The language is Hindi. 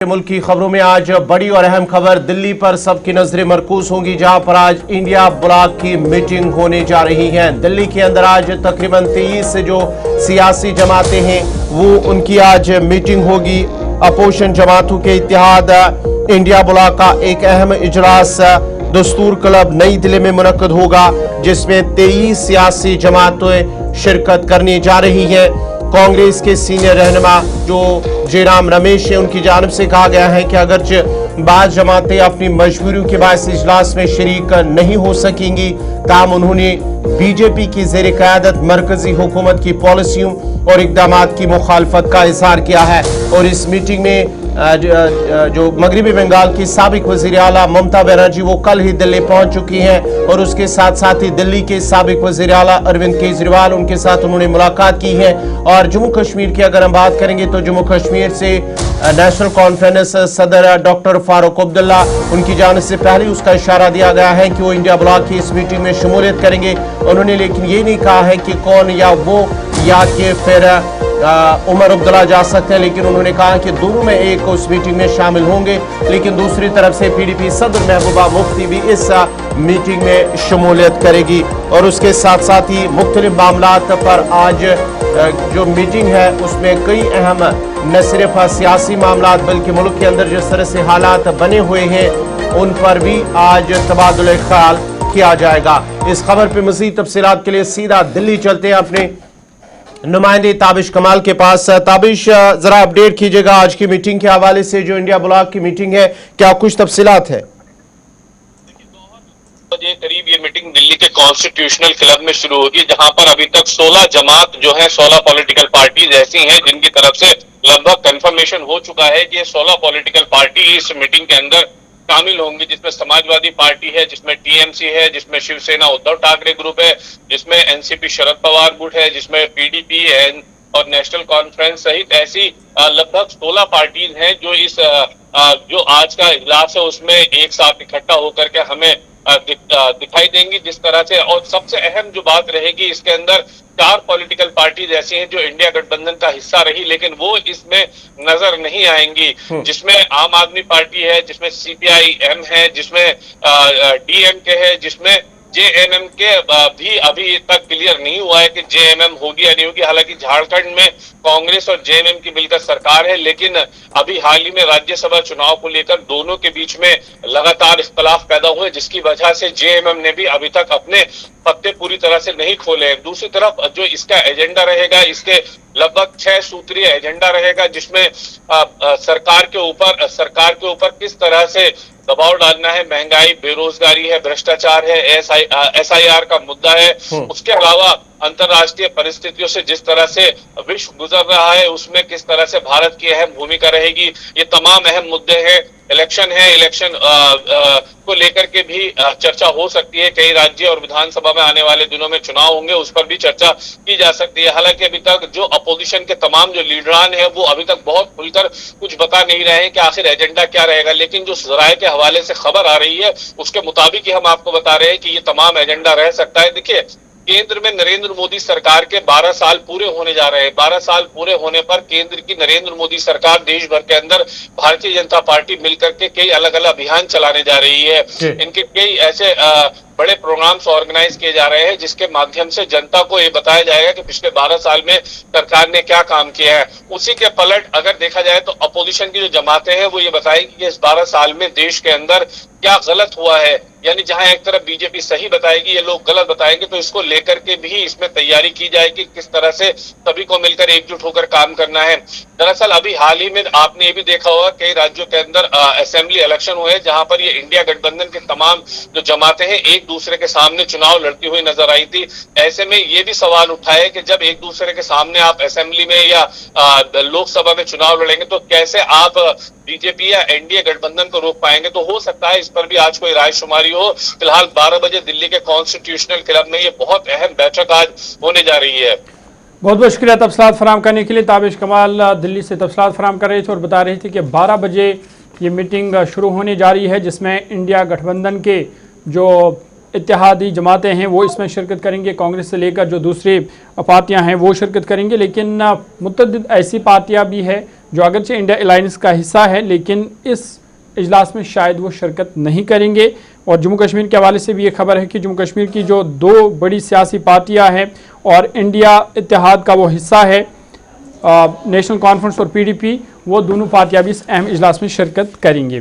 मुल्क की खबरों में आज बड़ी और अहम खबर दिल्ली पर सबकी नजरें मरकूज होंगी, जहां पर आज इंडिया ब्लॉक की मीटिंग होने जा रही है। दिल्ली के अंदर आज तकरीबन 23 जो सियासी जमातें हैं वो उनकी आज मीटिंग होगी। अपोजिशन जमातों के इत्तेहाद इंडिया ब्लॉक का एक अहम इजलास दस्तूर क्लब नई दिल्ली में मुनक्कद होगा, जिसमें 23 सियासी जमातें शिरकत करने जा रही हैं। कांग्रेस के सीनियर रहनुमा जो जयराम रमेश है, उनकी जानिब से कहा गया है कि अगरचे बाद जमातें अपनी मजबूरियों के बायस इजलास में शरीक नहीं हो सकेंगी, ताहम उन्होंने बीजेपी की ज़ेर क़यादत मरकजी हुकूमत की पॉलिसियों और इक़दामात की मुखालफत का इजहार किया है। और इस मीटिंग में जो मगरबी बंगाल की साबिक वज़ीर आला ममता बनर्जी वो कल ही दिल्ली पहुंच चुकी हैं, और उसके साथ साथ ही दिल्ली के साबिक वज़ीर आला अरविंद केजरीवाल, उनके साथ उन्होंने मुलाकात की है। और जम्मू कश्मीर की अगर हम बात करेंगे तो जम्मू कश्मीर से नेशनल कॉन्फ्रेंस सदर डॉक्टर फारूक अब्दुल्ला, उनकी जानिब से पहले उसका इशारा दिया गया है कि वो इंडिया ब्लॉक की इस मीटिंग में शमूलियत करेंगे। उन्होंने लेकिन ये नहीं कहा है कि कौन या वो या कि फिर उमर अब्दुल्ला जा सकते हैं, लेकिन उन्होंने कहा कि दोनों में एक उस मीटिंग में शामिल होंगे। लेकिन दूसरी तरफ से पीडीपी सदर महबूबा मुफ्ती भी इस मीटिंग में शमूलियत करेगी। और उसके साथ साथ ही मुख्तलिफ मामलात पर आज जो मीटिंग है उसमें कई अहम न सिर्फ सियासी मामलात बल्कि मुल्क के अंदर जिस तरह से हालात बने हुए हैं उन पर भी आज तबादुल ख्याल किया जाएगा। इस खबर पर मज़ीद तफसीलात के लिए सीधा दिल्ली चलते हैं अपने नुमाइंदे ताबिश कमाल के पास। ताबिश, जरा अपडेट कीजिएगा आज की मीटिंग के हवाले से, जो इंडिया ब्लॉक की मीटिंग है, क्या कुछ तफसीलात है? करीब ये मीटिंग दिल्ली के कॉन्स्टिट्यूशनल क्लब में शुरू होगी, जहां पर अभी तक 16 जमात जो है 16 पॉलिटिकल पार्टीज ऐसी हैं जिनकी तरफ से लगभग कंफर्मेशन हो चुका है कि ये 16 पॉलिटिकल पार्टी इस मीटिंग के अंदर शामिल होंगी, जिसमें समाजवादी पार्टी है, जिसमें टीएमसी है, जिसमें शिवसेना उद्धव ठाकरे ग्रुप है, जिसमें एनसीपी शरद पवार गुट है, जिसमें पीडीपी है और नेशनल कॉन्फ्रेंस सहित ऐसी लगभग 16 पार्टीज हैं जो इस जो आज का इजलास है उसमें एक साथ इकट्ठा होकर के हमें दिखाई देंगी जिस तरह से। और सबसे अहम जो बात रहेगी, इसके अंदर 4 पॉलिटिकल पार्टीज ऐसी हैं जो इंडिया गठबंधन का हिस्सा रही लेकिन वो इसमें नजर नहीं आएंगी, जिसमें आम आदमी पार्टी है, जिसमें सीपीआई-एम है, जिसमें डीएमके है, जिसमें जेएमएम के भी अभी तक क्लियर नहीं हुआ है कि जेएमएम होगी या नहीं होगी। हालांकि झारखंड में कांग्रेस और जेएमएम की मिलकर सरकार है, लेकिन अभी हाल ही में राज्यसभा चुनाव को लेकर दोनों के बीच में लगातार इख्तलाफ पैदा हुए, जिसकी वजह से जेएमएम ने भी अभी तक अपने पत्ते पूरी तरह से नहीं खोले हैं। दूसरी तरफ जो इसका एजेंडा रहेगा, इसके लगभग 6 सूत्रीय एजेंडा रहेगा, जिसमें सरकार के ऊपर किस तरह से दबाव डालना है, महंगाई, बेरोजगारी है, भ्रष्टाचार है, एसआईआर का मुद्दा है, उसके अलावा अंतर्राष्ट्रीय परिस्थितियों से जिस तरह से विश्व गुजर रहा है उसमें किस तरह से भारत की अहम भूमिका रहेगी, ये तमाम अहम मुद्दे हैं। इलेक्शन है, इलेक्शन को लेकर के भी चर्चा हो सकती है। कई राज्य और विधानसभा में आने वाले दिनों में चुनाव होंगे, उस पर भी चर्चा की जा सकती है। हालांकि अभी तक जो अपोजिशन के तमाम जो लीडरान हैं वो अभी तक बहुत खुलकर कुछ बता नहीं रहे हैं कि आखिर एजेंडा क्या रहेगा, लेकिन जो ज़राए के हवाले से खबर आ रही है उसके मुताबिक ही हम आपको बता रहे हैं कि ये तमाम एजेंडा रह सकता है। देखिए, केंद्र में नरेंद्र मोदी सरकार के 12 साल पूरे होने जा रहे हैं। 12 साल पूरे होने पर केंद्र की नरेंद्र मोदी सरकार देश भर के अंदर भारतीय जनता पार्टी मिलकर के कई अलग अलग अभियान चलाने जा रही है। इनके कई ऐसे बड़े प्रोग्राम्स ऑर्गेनाइज किए जा रहे हैं जिसके माध्यम से जनता को ये बताया जाएगा कि पिछले 12 साल में सरकार ने क्या काम किया है। उसी के पलट अगर देखा जाए तो अपोजिशन की जो जमातें हैं वो ये बताएंगी कि इस 12 साल में देश के अंदर क्या गलत हुआ है, यानी जहां एक तरफ बीजेपी सही बताएगी, ये लोग गलत बताएंगे, तो इसको लेकर के भी इसमें तैयारी की जाएगी किस तरह से सभी को मिलकर एकजुट होकर काम करना है। दरअसल अभी हाल ही में आपने ये भी देखा होगा कई राज्यों के अंदर असेंबली इलेक्शन हुए जहां पर ये इंडिया गठबंधन के तमाम जो जमातें हैं एक दूसरे के सामने चुनाव लड़ती हुई नजर आई थी। ऐसे में ये भी सवाल उठा है कि जब एक दूसरे के सामने आप असेंबली में या लोकसभा में चुनाव लड़ेंगे तो कैसे आप बीजेपी या एनडीए गठबंधन को रोक पाएंगे। तो हो सकता है इस पर भी आज कोई रायशुमारी हो। फिलहाल 12 बजे दिल्ली के कॉन्स्टिट्यूशनल क्लब में ये बहुत अहम बैठक आज होने जा रही है। बहुत बहुत शुक्रिया तफसीलात फराम करने के लिए। ताबिश कमाल दिल्ली से तफसीलात फराम कर रहे थे और बता रहे थे कि 12 बजे ये मीटिंग शुरू होने जा रही है, जिसमें इंडिया गठबंधन के जो इत्तेहादी जमातें हैं वो इसमें शिरकत करेंगे, कांग्रेस से लेकर जो दूसरी पार्टियां हैं वो शिरकत करेंगे, लेकिन मुतअद्दिद ऐसी पार्टियां भी है जो अगरचे इंडिया अलायंस का हिस्सा है लेकिन इस इजलास में शायद वो शिरकत नहीं करेंगे। और जम्मू कश्मीर के हवाले से भी ये खबर है कि जम्मू कश्मीर की जो दो बड़ी सियासी पार्टियां हैं और इंडिया इत्तेहाद का वो हिस्सा है नेशनल कॉन्फ्रेंस और PDP, वो दोनों पार्टियां भी इस अहम इजलास में शिरकत करेंगे।